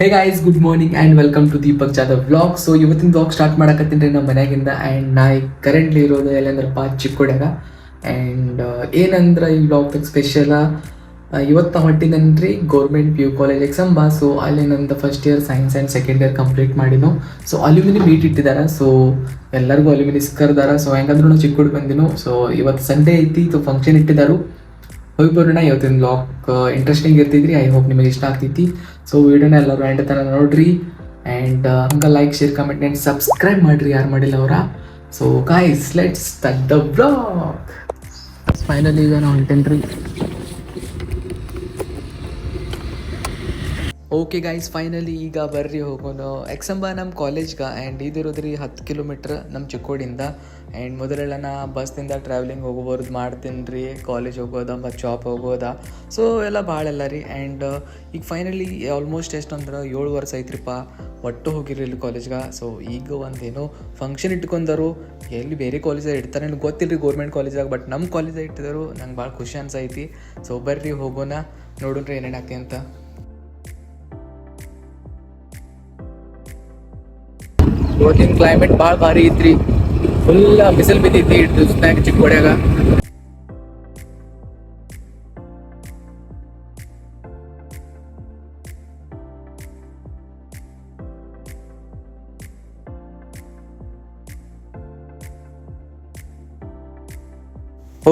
Hey guys, good morning and welcome to Deepak Jadhav vlog. So ಇವತ್ತಿನ vlog start ಮಾಡಕತ್ತೀನಿ ನಮ್ಮ ಮನೆಯಾಗಿಂದ. ಆ್ಯಂಡ್ ನಾ ಈಗ ಕರೆಂಟ್ಲಿ ಇರೋದು ಎಲ್ಲಂದ್ರಪ್ಪ ಚಿಕ್ಕೋಡ್ಯಾಗ. ಆ್ಯಂಡ್ ಏನಂದ್ರೆ ಈ ವ್ಲಾಗ್ದಾಗ ಸ್ಪೆಷಲ ಇವತ್ತು ಹೊಟ್ಟಿನನ್ರಿ government PU college Eksamba. So ಅಲ್ಲಿ ನಂದು first year science and second year complete ಮಾಡಿನೋ. ಸೊ ಅಲ್ಯೂಮಿನಿ ಮೀಟ್ ಇಟ್ಟಿದ್ದಾರೆ. ಸೊ ಎಲ್ಲರಿಗೂ ಅಲ್ಯೂಮಿನಿಸ್ ಕರ್ದಾರ. ಸೊ ಹೆಂಗಂದ್ರೂ ನಾವು ಚಿಕ್ಕೋಡ್ ಬಂದಿನೋ. ಸೊ ಇವತ್ತು ಸಂಡೇ ಐತಿ, ಸೊ ಫಂಕ್ಷನ್ ಇಟ್ಟಿದ್ದಾರು. ಹೋಗಿ ಬರೋಣ. ಇವತ್ತಿನ ವ್ಲಾಗ್ ಇಂಟ್ರೆಸ್ಟಿಂಗ್ ಇರ್ತಿದ್ರಿ. ಐ ಹೋಪ್ ನಿಮಗೆ ಇಷ್ಟ ಆಗ್ತೈತಿ. ಸೊ ವಿಡಿಯೋನ ಎಲ್ಲರೂ ಎಂಡ್ ತನಕ ನೋಡ್ರಿ. ಆ್ಯಂಡ್ ಹಂಗೆ like, share, comment and subscribe ಮಾಡಿರಿ ಯಾರು ಮಾಡಿಲ್ಲ ಅವರ. So guys, let's start the vlog. Finally ಈಗ ನಾವು ಹೊಂಟೇನ್ರಿ. ಓಕೆ ಗೈಸ್, ಫೈನಲಿ ಈಗ ಬರ್ರಿ ಹೋಗೋಣ ಎಕ್ಸಂಬ ನಮ್ಮ ಕಾಲೇಜ್ಗೆ. ಆ್ಯಂಡ್ ಇದಿರೋದ್ರಿ 10 ಕಿಲೋಮೀಟ್ರ್ ನಮ್ಮ ಚಿಕ್ಕೋಡಿಂದ. ಆ್ಯಂಡ್ ಮೊದಲೆಲ್ಲ ನಾ ಬಸ್ನಿಂದ ಟ್ರಾವೆಲಿಂಗ್ ಹೋಗೋಬಾರ್ದು ಮಾಡ್ತೀನಿ ರೀ, ಕಾಲೇಜ್ ಹೋಗೋದ ಮತ್ತು ಜಾಬ್ ಹೋಗೋದ. ಸೊ ಎಲ್ಲ ಭಾಳ ಎಲ್ಲ ರೀ. ಆ್ಯಂಡ್ ಈಗ ಫೈನಲಿ ಆಲ್ಮೋಸ್ಟ್ ಎಷ್ಟು ಅಂದ್ರೆ 7 ವರ್ಷ ಐತ್ರಿಪ್ಪ ಒಟ್ಟು ಹೋಗಿರಲಿಲ್ಲ ಕಾಲೇಜ್ಗೆ. ಸೊ ಈಗ ಒಂದೇನೋ ಫಂಕ್ಷನ್ ಇಟ್ಕೊಂಡರು. ಎಲ್ಲಿ ಬೇರೆ ಕಾಲೇಜಾಗ ಇಡ್ತಾರೆ ನನಗೆ ಗೊತ್ತಿಲ್ಲ ರೀ, ಗೌರ್ಮೆಂಟ್ ಕಾಲೇಜಾಗ. ಬಟ್ ನಮ್ಮ ಕಾಲೇಜಾಗ ಇಟ್ಟಿದ್ರು. ನಂಗೆ ಭಾಳ ಖುಷಿ ಅನ್ಸೈತಿ. ಸೊ ಬರ್ರಿ ಹೋಗೋಣ, ನೋಡೋಣ್ರಿ ಏನೇನು ಆಗ್ತಿ ಅಂತ. ಇವತ್ತಿನ ಕ್ಲೈಮೇಟ್ ಭಾಳ ಭಾರಿ ಐತ್ರಿ. ಫುಲ್ ಬಿಸಿಲು ಬಿದ್ದೈತಿ ದಿವ್ಸನಾಗ ಚಿಕ್ಕೋಡ್ಯಾಗ.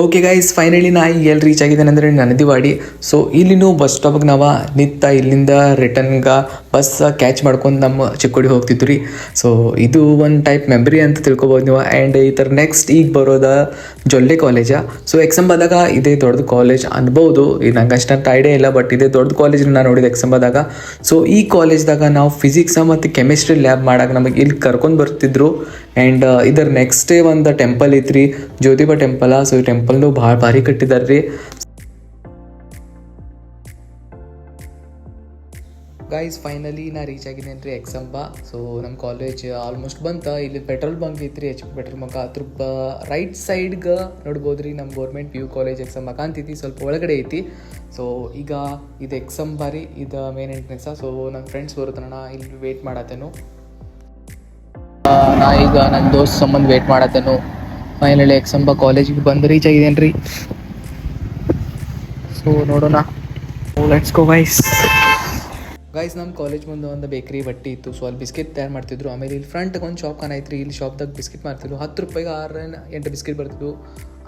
ಓಕೆ ಗೈಸ್, ಫೈನಲಿ ನಾ ಈಗ ಎಲ್ಲಿ ರೀಚ್ ಆಗಿದ್ದೇನೆ ಅಂದರೆ ನನದಿವಾಡಿ. ಸೊ ಇಲ್ಲಿನೂ ಬಸ್ ಸ್ಟಾಪಿಗೆ ನಾವು ನಿಂತ ಇಲ್ಲಿಂದ ರಿಟರ್ನ್ಗೆ ಬಸ್ ಕ್ಯಾಚ್ ಮಾಡ್ಕೊಂಡು ನಮ್ಮ ಚಿಕ್ಕೋಡಿ ಹೋಗ್ತಿದ್ವಿ ರೀ. ಸೊ ಇದು ಒಂದು ಟೈಪ್ ಮೆಮರಿ ಅಂತ ತಿಳ್ಕೊಬೋದು ನೀವು. ಆ್ಯಂಡ್ ಈ ಥರ ನೆಕ್ಸ್ಟ್ ಈಗ ಬರೋದ ಜೊಲ್ಲೆ ಕಾಲೇಜ. ಸೊ ಎಕ್ಸಂಬಾದಾಗ ಇದೇ ದೊಡ್ಡದು ಕಾಲೇಜ್ ಅನ್ಬೋದು. ನಂಗೆ ಅಷ್ಟಂತ ಐಡಿಯಾ ಇಲ್ಲ, ಬಟ್ ಇದೇ ದೊಡ್ಡ ಕಾಲೇಜನ್ನ ನಾನು ನೋಡಿದೆ ಎಕ್ಸಂಬಾದಾಗ. ಸೊ ಈ ಕಾಲೇಜ್ದಾಗ ನಾವು ಫಿಸಿಕ್ಸ್ ಮತ್ತು ಕೆಮಿಸ್ಟ್ರಿ ಲ್ಯಾಬ್ ಮಾಡಕ್ಕೆ ನಮಗೆ ಇಲ್ಲಿ ಕರ್ಕೊಂಡು ಬರ್ತಿದ್ರು. ಆ್ಯಂಡ್ ಇದರ ನೆಕ್ಸ್ಟ್ ಡೇ ಒಂದು ಟೆಂಪಲ್ ಐತ್ರಿ, ಜ್ಯೋತಿಬಾ ಟೆಂಪಲ. ಸೊ ಈ ಟೆಂಪಲ್ನು ಭಾಳ ಭಾರಿ ಕಟ್ಟಿದ್ದಾರೆ ರೀ. ಗೈಸ್, ಫೈನಲಿ ನಾ ರೀಚ್ ಆಗಿದ್ದೇನೆ ರೀ ಎಕ್ಸಂಬ. ಸೊ ನಮ್ಮ ಕಾಲೇಜ್ ಆಲ್ಮೋಸ್ಟ್ ಬಂತ. ಇಲ್ಲಿ ಪೆಟ್ರೋಲ್ ಬಂಕ್ ಐತ್ರಿ, HP ಪೆಟ್ರೋಲ್ ಬಂಕ್. ಅದ್ರ ರೈಟ್ ಸೈಡ್ಗೆ ನೋಡ್ಬೋದು ರೀ ನಮ್ಮ ಗೌರ್ಮೆಂಟ್ PU ಕಾಲೇಜ್ ಎಕ್ಸಂಬ ಕಾಣ್ತೈತಿ. ಸ್ವಲ್ಪ ಒಳಗಡೆ ಐತಿ. ಸೊ ಈಗ ಇದು ಎಕ್ಸಂಬ ರೀ, ಇದು ಮೇನ್ ಎಂಟ್ರೆನ್ಸ. ಸೊ ನನ್ನ ಫ್ರೆಂಡ್ಸ್ ಬರುತ್ತಾನ, ಇಲ್ಲಿ ವೇಟ್ ಮಾಡತ್ತೇನು. ನಾ ಈಗ ನನ್ನ ದೋಸ್ತ್ ಸಂಬಂಧ ವೇಟ್ ಮಾಡತ್ತೇನು. ಫೈನಲಿ ಎಕ್ಸಂಬ ಕಾಲೇಜಿಗೆ ಬಂದು ರೀಚ್ ಆಗಿದ್ದೇನೆ ರೀ. ಸೊ ನೋಡೋಣ, ಲೆಟ್ಸ್ ಗೋ ಗೈಸ್. ನಮ್ಮ ಕಾಲೇಜ್ ಮುಂದೆ ಒಂದು ಬೇಕ್ರಿ ಬಟ್ಟಿ ಇತ್ತು. ಸೊ ಅಲ್ಲಿ ಬಿಸ್ಕೆಟ್ ತಯಾರು ಮಾಡ್ತಿದ್ರು. ಆಮೇಲೆ ಇಲ್ಲಿ ಫ್ರಂಟ್ಗೆ ಒಂದು ಶಾಪ್ ಕಾಣೈತ್ರಿ. ಇಲ್ಲಿ ಶಾಪ್ದಾಗ ಬಿಸ್ಕೆಟ್ ಮಾಡ್ತಿದ್ರು. 10 ರೂಪಾಯಿಗೆ 6-8 ಬಿಸ್ಕೆಟ್ ಬರ್ತಿದ್ವು.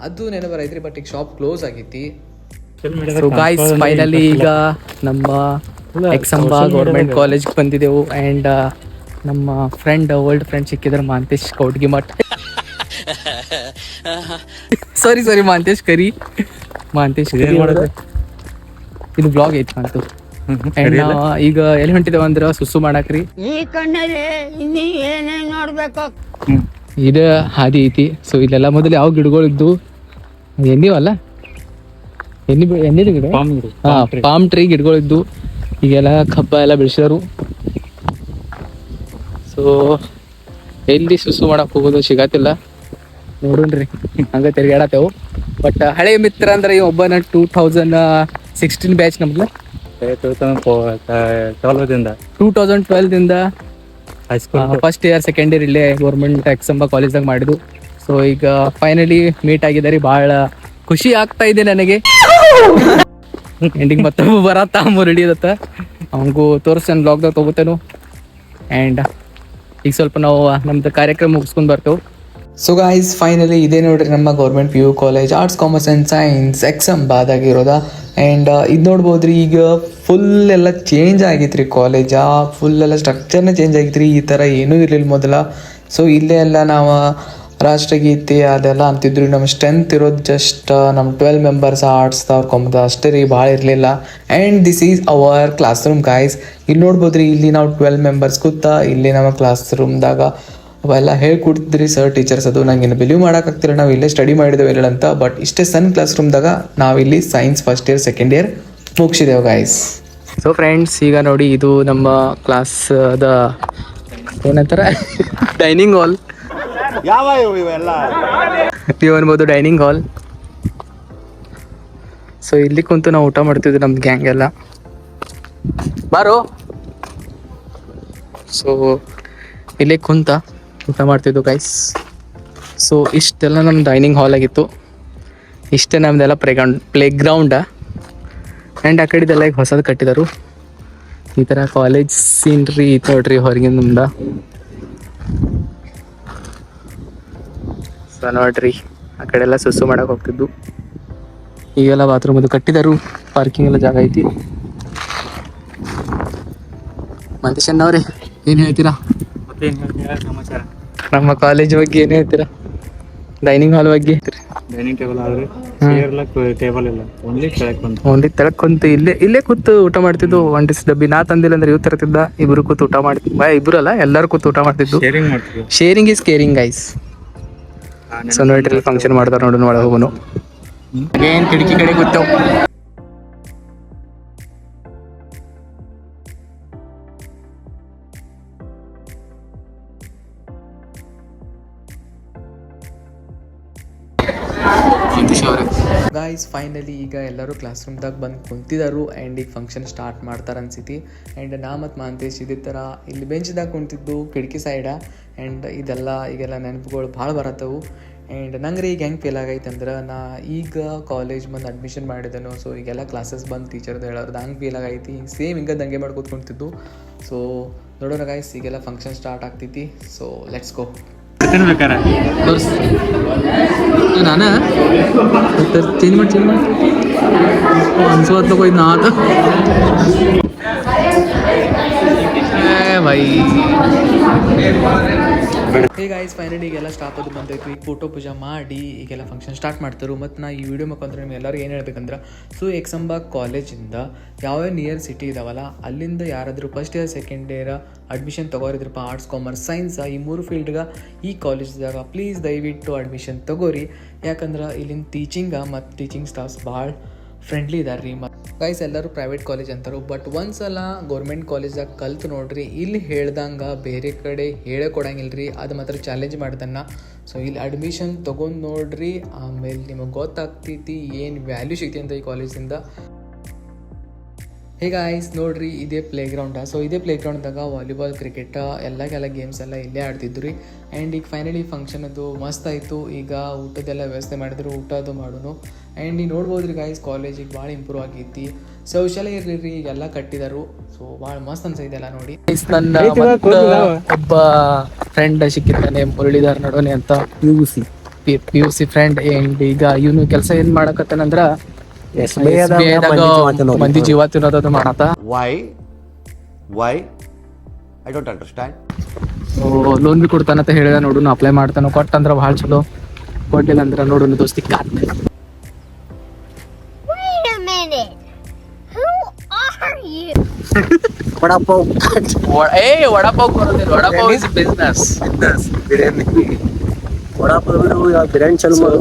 ಅದು ನೆನಪು ಬರೈತ್ರಿ. ಬಟ್ ಈಗ ಶಾಪ್ ಕ್ಲೋಸ್ ಆಗೈತಿ. ಸೊ ಗೈಸ್, ಫೈನಲಿ ಈಗ ನಮ್ಮ ಎಕ್ಸಂಬ ಗೌರ್ಮೆಂಟ್ ಕಾಲೇಜ್ಗೆ ಬಂದಿದ್ದೆವು. ಆ್ಯಂಡ್ ನಮ್ಮ ಫ್ರೆಂಡ್, ಓಲ್ಡ್ ಫ್ರೆಂಡ್ ಸಿಕ್ಕಿದ್ರೆ ಮಾಂತೇಶ್ ಕೌಟ್ಗಿ ಮಠ. ಸಾರಿ ಮಾಂತೇಶ್ ಕರಿ. ಮಾಂತೇಶ್ ಇದು ಬ್ಲಾಗ್ ಐತಿ ಮಾತು. ಈಗ ಎಲ್ಲಿ ಹೊಂಟಿದ್ದೇವ ಅಂದ್ರೆ ಸುಸ್ಸು ಮಾಡಾಕ್ರಿ. ಇದು ಹಾದಿ ಐತಿ. ಸೊ ಇಲ್ಲೆಲ್ಲ ಮೊದಲು ಯಾವ ಗಿಡಗಳು ಇದ್ದು ಎಣ್ಣಿವಲ್ಲ, ಎಣ್ಣಿದ ಗಿಡ, ಪಾಮ್ ಟ್ರೀ ಗಿಡಗಳು ಇದ್ದು. ಈಗೆಲ್ಲ ಕಬ್ಬ ಎಲ್ಲ ಬೆಳೆಸಿದರು. ಸೊ ಎಲ್ಲಿ ಸುಸ್ಸು ಮಾಡಕ್ ಹೋಗೋದು ಸಿಗತ್ತಿಲ್ಲ. ನೋಡೋಣ್ರಿ, ಹಂಗ ತಿರ್ಗಾಡತ್ತೇವು. ಬಟ್ ಹಳೆ ಮಿತ್ರ ಅಂದ್ರೆ ಒಬ್ಬನ 2016 ಬ್ಯಾಚ್ ನಮ್ದು. 2012ದಿಂದ ಫಸ್ಟ್ ಇಯರ್ ಸೆಕೆಂಡ್ ಇಯರ್ ಇಲ್ಲೇ ಗೌರ್ಮೆಂಟ್ ಎಕ್ಸಂಬ ಕಾಲೇಜ್ದಾಗ ಮಾಡಿದ್ವು. ಸೊ ಈಗ ಫೈನಲಿ ಮೀಟ್ ಆಗಿದ್ದಾರೆ. ಭಾಳ ಖುಷಿ ಆಗ್ತಾ ಇದೆ ನನಗೆ. ಎಂಡಿಂಗ್ ಮತ್ತೊಬ್ಬ ಬರತ್ತ ರೆಡಿದತ್ತ, ಅವನಿಗೂ ತೋರಿಸ್ತಾನೆ ಬ್ಲಾಗ್ದಾಗ ತಗೋತೇನು. ಆ್ಯಂಡ್ ಈಗ ಸ್ವಲ್ಪ ನಾವು ನಮ್ದು ಕಾರ್ಯಕ್ರಮ ಮುಗಿಸ್ಕೊಂಡು ಬರ್ತೇವೆ. ಸೊ ಗೈಸ್, ಫೈನಲಿ ಇದೇ ನೋಡ್ರಿ ನಮ್ಮ government PU college, arts, commerce and science ಎಕ್ಸಂಬಾದಾಗಿರೋದ. ಆ್ಯಂಡ್ ಇದು ನೋಡ್ಬೋದು ರೀ, ಈಗ ಫುಲ್ ಎಲ್ಲ ಚೇಂಜ್ ಆಗೈತೆ ರೀ ಕಾಲೇಜ. ಫುಲ್ ಎಲ್ಲ ಸ್ಟ್ರಕ್ಚರ್ನೇ ಚೇಂಜ್ ಆಗೈತೆ ರೀ. ಈ ಥರ ಏನೂ ಇರಲಿಲ್ಲ ಮೊದಲ. ಸೊ ಇಲ್ಲೇ ಎಲ್ಲ ನಾವು ರಾಷ್ಟ್ರಗೀತೆ ಅದೆಲ್ಲ ಅಂತಿದ್ರು. ನಮ್ಮ ಸ್ಟ್ರೆಂತ್ ಇರೋದು ಜಸ್ಟ್ ನಮ್ಮ 12 ಮೆಂಬರ್ಸ್ ಆರ್ಟ್ಸ್ದವ್ರು ಕಾಮರ್ಸ್ ಅಷ್ಟೇ ರೀ, ಭಾಳ ಇರಲಿಲ್ಲ. And this is our class room guys. ಇಲ್ಲಿ ನೋಡ್ಬೋದು ರೀ, ಇಲ್ಲಿ ನಾವು 12 ಮೆಂಬರ್ಸ್ ಕೂತ ಇಲ್ಲಿ ನಮ್ಮ ಕ್ಲಾಸ್ ರೂಮ್ದಾಗ ಅವೆಲ್ಲ ಹೇಳ್ಕೊಡ್ತಿದ್ರಿ ಸರ್, ಟೀಚರ್ಸ್. ಅದು ನಂಗೆ ಇನ್ನು ಬಿಲೀವ್ ಮಾಡೋಕ್ಕಾಗ್ತಿಲ್ಲ, ನಾವು ಇಲ್ಲೇ ಸ್ಟಡಿ ಮಾಡಿದ್ದೇವೆ ಇಲ್ಲ ಅಂತ. ಬಟ್ ಇಷ್ಟೇ ಸಣ್ಣ ಕ್ಲಾಸ್ ರೂಮ್ದಾಗ ನಾವಿಲ್ಲಿ science first year second year ಮುಗಿಸಿದೆವು ಗೈಸ್. ಸೊ ಫ್ರೆಂಡ್ಸ್, ಈಗ ನೋಡಿ ಇದು ನಮ್ಮ ಕ್ಲಾಸ್ದ ಏನಂತಾರೆ ಡೈನಿಂಗ್ ಹಾಲ್. ನೀವು ಅನ್ಬೋದು ಡೈನಿಂಗ್ ಹಾಲ್. ಸೊ ಇಲ್ಲಿ ಕುಂತು ನಾವು ಊಟ ಮಾಡ್ತಿದ್ವಿ ನಮ್ದು ಗ್ಯಾಂಗ್ ಎಲ್ಲ. ಬಾರೋ ಸೊ ಇಲ್ಲೇ ಕುಂತ ಊಟ ಮಾಡ್ತಿದ್ದು ಗೈಸ್. ಸೊ ಇಷ್ಟೆಲ್ಲ ನಮ್ಮ ಡೈನಿಂಗ್ ಹಾಲ್ ಆಗಿತ್ತು. ಇಷ್ಟೇ ನಮ್ದೆಲ್ಲ ಪ್ಲೇ ಗ್ರೌಂಡ. ಆ್ಯಂಡ್ ಆ ಕಡೆದೆಲ್ಲ ಈಗ ಹೊಸದು ಕಟ್ಟಿದರು. ಈ ಥರ ಕಾಲೇಜ್ ಸೀನ್ರಿ ನೋಡ್ರಿ ಹೊರಗಿನಿಂದ. ಸೊ ನೋಡ್ರಿ ಆ ಕಡೆ ಎಲ್ಲ ಸುಸು ಮಾಡಕ್ಕೆ ಹೋಗ್ತಿದ್ದು. ಈಗೆಲ್ಲ ಬಾತ್ರೂಮ್ ಅದು ಕಟ್ಟಿದರು. ಪಾರ್ಕಿಂಗ್ ಎಲ್ಲ ಜಾಗ ಐತಿ. ಮಂತೇಶನ್ ಅವ್ರೆ ಏನು ಹೇಳ್ತೀರಾ? ಸಮಾಚಾರ ನಮ್ಮ ಕಾಲೇಜ್ ಬಗ್ಗೆ ಏನು ಹೇಳ್ತೀರಾ? ಡೈನಿಂಗ್ ಹಾಲ್ ಬಗ್ಗೆ? ಡೈನಿಂಗ್ ಟೇಬಲ್ ಆದ್ರೆ ಟೇಬಲ್ ಇಲ್ಲ, ಓನ್ಲಿ ತೆಳಕ್ ಕುಂತು ಇಲ್ಲೇ ಕೂತು ಊಟ ಮಾಡ್ತಿದ್ದು. ಒಂದ್ ಡಿಸ್ ಡಬ್ಬಿ ನಾ ತಂದಿಲ್ಲ ಅಂದ್ರೆ ಇವ್ ತರ್ತಿದ್ದ. ಇಬ್ರು ಕೂತು ಊಟ ಮಾಡ್ತಿದ್ವಿ. ಇಬ್ರು ಅಲ್ಲ, ಎಲ್ಲರೂ ಕೂತು ಊಟ ಮಾಡ್ತಿದ್ದು. Sharing is caring guys. So ನೋಡ್ರಿ ಫಂಕ್ಷನ್ ಮಾಡ್ತಾರ ನೋಡೋಣ, ಒಳಗೆ ಹೋಗೋನು. ಏನ್ ಕಿಟಕಿ ಕಡೆ ಕೂತೇವ್. ಗಾಯ್ಸ್ ಫೈನಲಿ ಈಗ ಎಲ್ಲರೂ ಕ್ಲಾಸ್ ರೂಮ್ದಾಗ ಬಂದು ಕುಂತಿದ್ದಾರು. ಆ್ಯಂಡ್ ಈಗ ಫಂಕ್ಷನ್ ಸ್ಟಾರ್ಟ್ ಮಾಡ್ತಾರೆ ಅನ್ಸೈತಿ. ಆ್ಯಂಡ್ ನಾ ಮತ್ತು ಮಾಂತೇಶ್ ಇದೇ ಥರ ಇಲ್ಲಿ ಬೆಂಚ್ದಾಗ ಕುಂತಿದ್ದು ಕಿಟಕಿ ಸೈಡ. ಆ್ಯಂಡ್ ಈಗೆಲ್ಲ ನೆನಪುಗಳು ಭಾಳ ಬರತ್ತವು. ಆ್ಯಂಡ್ ನಂಗೆ ಈಗ ಹೆಂಗೆ ಫೀಲ್ ಆಗೈತೆ ಅಂದ್ರೆ, ನಾ ಈಗ ಕಾಲೇಜ್ ಬಂದು ಅಡ್ಮಿಷನ್ ಮಾಡಿದನು. ಸೊ ಈಗೆಲ್ಲ ಕ್ಲಾಸಸ್ ಬಂದು ಟೀಚರ್ದು ಹೇಳೋದು ಹಂಗೆ ಫೀಲ್ ಆಗೈತಿ. ಸೇಮ್ ಹಿಂಗೆ ದಂಗೆ ಮಾಡ್ಕೊತ ಕುಂತಿದ್ದು. ಸೊ ನೋಡೋಣ ಗಾಯ್ಸ್, ಈಗೆಲ್ಲ ಫಂಕ್ಷನ್ ಸ್ಟಾರ್ಟ್ ಆಗ್ತೈತಿ. So let's go. ನಾನು ಚೇಂಜ್ ಮಾಡಿ ಅನ್ಸೋತ್ ಹೋಯ್ತು ನಾ ಬೈ. ಹೇ ಗಾಯ್ಸ್ ಫೈನಲಿ ಈಗೆಲ್ಲ ಸ್ಟಾಪ್ ಅದು ಬಂದೈತು. ಈಗ ಫೋಟೋ ಪೂಜೆ ಮಾಡಿ ಈಗೆಲ್ಲ ಫಂಕ್ಷನ್ ಸ್ಟಾರ್ಟ್ ಮಾಡ್ತಾರೆ. ಮತ್ತು ನಾ ಈ ವಿಡಿಯೋ ಮುಖಾಂತರ ನಿಮ್ಗೆ ಎಲ್ಲರಿಗೂ ಏನು ಹೇಳ್ಬೇಕಂದ್ರೆ, ಸೊ ಎಕ್ಸಂಬಾ ಕಾಲೇಜಿಂದ ಯಾವ್ಯಾವ ನಿಯರ್ ಸಿಟಿ ಇದಾವಲ್ಲ ಅಲ್ಲಿಂದ ಯಾರಾದರೂ first year second year admission ತೊಗೋರಿದ್ರಪ್ಪ, ಆರ್ಟ್ಸ್ ಕಾಮರ್ಸ್ ಸೈನ್ಸ್ ಈ 3 ಫೀಲ್ಡ್ಗೆ ಈ ಕಾಲೇಜ್ದಾಗ ಪ್ಲೀಸ್ ದಯವಿಟ್ಟು ಅಡ್ಮಿಷನ್ ತೊಗೋರಿ. ಯಾಕಂದ್ರೆ ಇಲ್ಲಿನ ಮತ್ತು ಟೀಚಿಂಗ್ ಸ್ಟಾಫ್ಸ್ ಭಾಳ ಫ್ರೆಂಡ್ಲಿ ಇದಾರೆ ರೀ. ಮತ್ತು ಗೈಸ್ ಎಲ್ಲರೂ ಪ್ರೈವೇಟ್ ಕಾಲೇಜ್ ಅಂತಾರೆ, ಬಟ್ ಒಂದ್ಸಲ ಗೌರ್ಮೆಂಟ್ ಕಾಲೇಜ್ದಾಗ ಕಲ್ತು ನೋಡ್ರಿ. ಇಲ್ಲಿ ಹೇಳ್ದಂಗೆ ಬೇರೆ ಕಡೆ ಹೇಳೇ ಕೊಡಂಗಿಲ್ಲ ರೀ. ಅದು ಮಾತ್ರ ಚಾಲೆಂಜ್ ಮಾಡ್ದನ್ನ. ಸೊ ಇಲ್ಲಿ ಅಡ್ಮಿಷನ್ ತೊಗೊಂಡು ನೋಡ್ರಿ, ಆಮೇಲೆ ನಿಮಗೆ ಗೊತ್ತಾಗ್ತೈತಿ ಏನು ವ್ಯಾಲ್ಯೂ ಸಿಗ್ತಿ ಅಂತ ಈ ಕಾಲೇಜಿಂದ. ಹೇ ಗಾಯ್ಸ್ ನೋಡ್ರಿ, ಇದೇ ಪ್ಲೇ ಗ್ರೌಂಡ. ಸೊ ಇದೇ ಪ್ಲೇ ಗ್ರೌಂಡ್ದಾಗ ವಾಲಿಬಾಲ್, ಕ್ರಿಕೆಟ್ ಎಲ್ಲ ಗೇಮ್ಸ್ ಎಲ್ಲ ಇಲ್ಲೇ ಆಡ್ತಿದ್ರು ರೀ. ಆ್ಯಂಡ್ ಈಗ ಫೈನಲಿ ಫಂಕ್ಷನ್ ಅದು ಮಸ್ತ್ ಆಯಿತು. ಈಗ ಊಟದೆಲ್ಲ ವ್ಯವಸ್ಥೆ ಮಾಡಿದ್ರು, ಊಟ ಅದು ಮಾಡೋನು. ಆ್ಯಂಡ್ ಈಗ ನೋಡ್ಬೋದು ರೀ ಗಾಯ್ಸ್, ಕಾಲೇಜಿಗೆ ಭಾಳ ಇಂಪ್ರೂವ್ ಆಗೈತಿ. ಶೌಚಾಲಯ ಇರಲಿ ರೀ, ಈಗೆಲ್ಲ ಕಟ್ಟಿದರು. ಸೊ ಭಾಳ ಮಸ್ತ್ ಅನ್ಸೈತೆಲ್ಲ ನೋಡಿ. ನನ್ನ ಒಬ್ಬ ಫ್ರೆಂಡ್ ಸಿಕ್ಕಿದ್ದಾನೆ, ಮುರಳೀಧರ್ ನಡೋನೆ ಅಂತ, P U C friend. And ಈಗ ಇವನು ಕೆಲಸ ಏನು ಮಾಡಕತ್ತಾನಂದ್ರ ಮಂದಿ ಜೀವ ತಿನ್ನೋದು ಮಾಡತ್ತ. Why I don't understand. Loan ಬಿ ಕೊಡ್ತಾನಂತ ಹೇಳಿದ. ನೋಡು ಅಪ್ಲೈ ಮಾಡ್ತಾನ. ಕೊಟ್ಟಂದ್ರ ಭಾಳ ಚಲೋ, ಕೊಟ್ಟಿಲ್ಲ ಅಂದ್ರ ನೋಡು ದೋಸ್ತಿ ಕಾಟ್. ವಡಾಪಾವ್ ಬರೋದಿಲ್ಲ. Vada pav is business.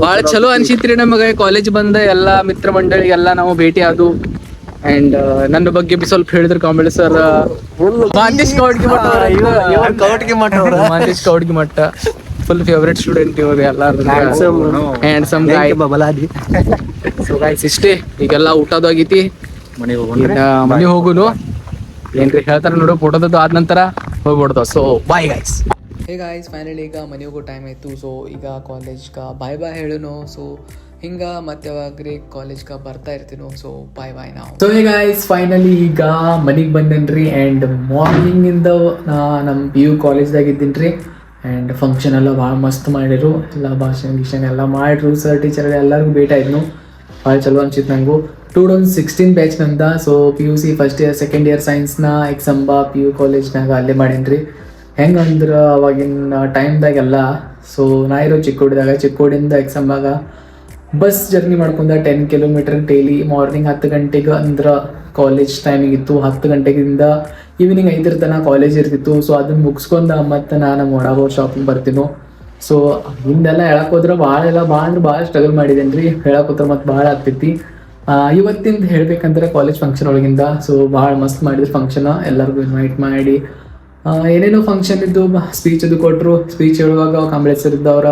ಭಾಳ ಚಲೋ ಅನ್ಸಿತ್ರಿ ನಮಗೆ. ಕಾಲೇಜ್ ಬಂದ ಎಲ್ಲ ಮಿತ್ರ ಮಂಡಳಿಗೆಲ್ಲ ನಾವು ಭೇಟಿ ಆದು. ಅಂಡ್ ನನ್ನ ಬಗ್ಗೆ ಬಿ ಸ್ವಲ್ಪ ಹೇಳಿದ್ರು ಕಾಂಬಿಡಿ ಸರ್. ಮಾಂತೇಶ್ ಕೌಡ್ಗಿ ಮಟ್ಟ ಫುಲ್ ಫೇವ್ರೇಟ್ ಸ್ಟೂಡೆಂಟ್ ಇವಾಗ ಎಲ್ಲಾರು. ಹ್ಯಾಂಡ್ಸಮ್ ಗಾಯ್. ಸೊ ಗಾಯ್ಸ್ ಇಷ್ಟೇ, ಈಗೆಲ್ಲ ಊಟದ್ದು ಆಗೈತಿ, ಮನೆ ಹೋಗುನು. ಏನ್ರಿ ಹೇಳ್ತಾರ ನೋಡು, ಫೋಟೋದದ್ದು ಆದ ನಂತರ ಹೋಗ್ಬಿಡ್ತಾವ. So bye guys. Hey guys finally ಈಗ ಮನೆ ಹೋಗೋ ಟೈಮ್ ಆಯಿತು. ಸೊ ಈಗ ಕಾಲೇಜ್ಗೆ ಬಾಯ್ ಹೇಳುನು. ಸೊ ಹಿಂಗೆ ಮತ್ತೆ ಯಾವಾಗ್ರಿ ಕಾಲೇಜ್ಗೆ ಬರ್ತಾ ಇರ್ತೀನೋ. ಸೊ ಬಾಯ್ ನಾವು. ಸೊ ಹೇ ಗಾಯ್ಸ್ ಫೈನಲಿ ಈಗ ಮನೆಗೆ ಬಂದೇನ್ರಿ. ಆ್ಯಂಡ್ ಮಾರ್ನಿಂಗಿಂದ ನಾ ನಮ್ಮ PU ಕಾಲೇಜ್ದಾಗ ಇದ್ದೀನಿ ರೀ. ಆ್ಯಂಡ್ ಫಂಕ್ಷನ್ ಎಲ್ಲ ಭಾಳ ಮಸ್ತ್ ಮಾಡಿರು. ಎಲ್ಲ ಭಾಷಣ ಎಲ್ಲ ಮಾಡಿರು. ಸರ್ ಟೀಚರ್ ಎಲ್ಲರಿಗೂ ಭೇಟಿ ಆಯ್ತು. ಭಾಳ ಚಲೋ ಅನ್ಸಿತ್ತು ನನಗೂ. 2016 ಬ್ಯಾಚ್ ನಂದ. So PUC first year second year ಸೈನ್ಸ್ನ ಎಕ್ಸಂಬಾ PU ಕಾಲೇಜ್ನಾಗ ಅಲ್ಲೇ ಮಾಡೀನಿ. ಹೆಂಗಂದ್ರೆ ಅವಾಗಿನ ಟೈಮ್ದಾಗೆಲ್ಲ, ಸೊ ನಾ ಇರೋ ಚಿಕ್ಕೋಡಿಯಿಂದ ಎಕ್ಸಂಬಾಗ ಬಸ್ ಜರ್ನಿ ಮಾಡ್ಕೊಂಡ 10 ಕಿಲೋಮೀಟರ್ ಡೈಲಿ. ಮಾರ್ನಿಂಗ್ 10 ಗಂಟೆಗೆ ಅಂದ್ರೆ ಕಾಲೇಜ್ ಟೈಮಿಂಗ್ ಇತ್ತು. 10 ಗಂಟೆಗಿಂದ ಈವ್ನಿಂಗ್ 5 ತನಕ ಕಾಲೇಜ್ ಇರ್ತಿತ್ತು. ಸೊ ಅದನ್ನ ಮುಗಿಸ್ಕೊಂಡು ಮತ್ತು ನಾನು ವಡಾಪಾವ್ ಶಾಪಿಂಗ್ ಬರ್ತೀನೋ. ಸೊ ಹಿಂದೆಲ್ಲ ಹೇಳಕ್ಕೋದ್ರೆ ಭಾಳ ಸ್ಟ್ರಗಲ್ ಮಾಡಿದ್ದೇನೆ ರೀ. ಹೇಳಕ್ಕೋದ್ರೆ ಮತ್ತು ಭಾಳ ಆಗ್ತೈತಿ. ಇವತ್ತಿಂದ ಹೇಳ್ಬೇಕಂದ್ರೆ ಕಾಲೇಜ್ ಫಂಕ್ಷನ್ ಒಳಗಿಂದ ಸೊ ಭಾಳ ಮಸ್ತ್ ಮಾಡಿದ್ರು ಫಂಕ್ಷನ್. ಎಲ್ಲರಿಗೂ ಇನ್ವೈಟ್ ಮಾಡಿ ಏನೇನೋ ಫಂಕ್ಷನ್ ಇದ್ದು ಸ್ಪೀಚ್ ಅದು ಕೊಟ್ಟರು. ಸ್ಪೀಚ್ ಹೇಳುವಾಗ ಕಾಂಬಿಡಿ ಸರ್ ಇದ್ದವ್ರ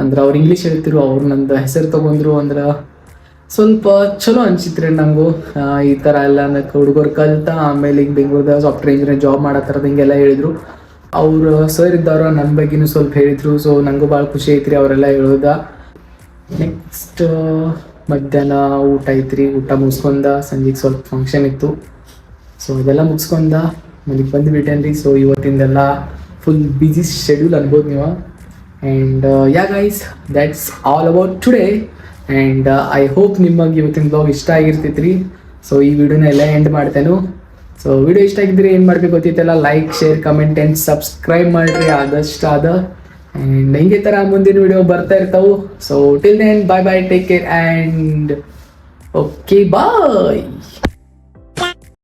ಅಂದ್ರೆ ಅವ್ರು ಇಂಗ್ಲೀಷ್ ಹೇಳ್ತಿರು. ಅವ್ರು ನಂದು ಹೆಸರು ತೊಗೊಂಡ್ರು. ಅಂದ್ರೆ ಸ್ವಲ್ಪ ಚಲೋ ಅನ್ಸಿತ್ರಿ ನಂಗೂ ಈ ಥರ ಎಲ್ಲ ಹುಡುಗರು ಕಲ್ತ ಆಮೇಲೆ ಈಗ ಬೆಂಗಳೂರ್ದಾಗ ಸಾಫ್ಟ್ವೇರ್ ಇಂಜಿನಿಯರ್ ಜಾಬ್ ಮಾಡತ್ತಾರದ ಹಿಂಗೆಲ್ಲ ಹೇಳಿದ್ರು. ಅವ್ರು ಸರ್ ಇದ್ದವ್ರು ನನ್ನ ಬಗ್ಗೆನೂ ಸ್ವಲ್ಪ ಹೇಳಿದ್ರು. ಸೊ ನನಗೂ ಭಾಳ ಖುಷಿ ಐತ್ರಿ ಅವರೆಲ್ಲ ಹೇಳೋದ. ನೆಕ್ಸ್ಟ್ ಮಧ್ಯಾಹ್ನ ಊಟ ಐತ್ರಿ. ಊಟ ಮುಗಿಸ್ಕೊಂಡ ಸಂಜೆಗೆ ಸ್ವಲ್ಪ ಫಂಕ್ಷನ್ ಇತ್ತು. ಸೊ ಅದೆಲ್ಲ ಮುಗಿಸ್ಕೊಂಡ ಮನೆಗೆ ಬಂದುಬಿಟ್ಟೇನ್ರಿ. ಸೊ ಇವತ್ತಿಂದೆಲ್ಲ ಫುಲ್ ಬ್ಯುಸಿ ಶೆಡ್ಯೂಲ್ ಅನ್ಬೋದು ನೀವು. And yeah guys, that's all about today. And I hope ನಿಮಗೆ ಇವತ್ತಿನ ಬ್ಲಾಗ್ ಇಷ್ಟ ಆಗಿರ್ತೈತ್ರಿ. ಸೊ ಈ ವಿಡಿಯೋನ ಎಲ್ಲ ಎಂಡ್ ಮಾಡ್ತೇನೆ. ಸೊ ವಿಡಿಯೋ ಇಷ್ಟ ಆಗಿದ್ರೆ ಏನು ಮಾಡಬೇಕು ಗೊತ್ತಿತ್ತಲ್ಲ, like, share, comment and subscribe ಮಾಡಿರಿ ಆದಷ್ಟು ಆ್ಯಂಡ್ ಹಿಂಗೆ ಥರ ಮುಂದಿನ ವಿಡಿಯೋ ಬರ್ತಾ ಇರ್ತಾವೆ. So till then bye bye, take care and okay bye.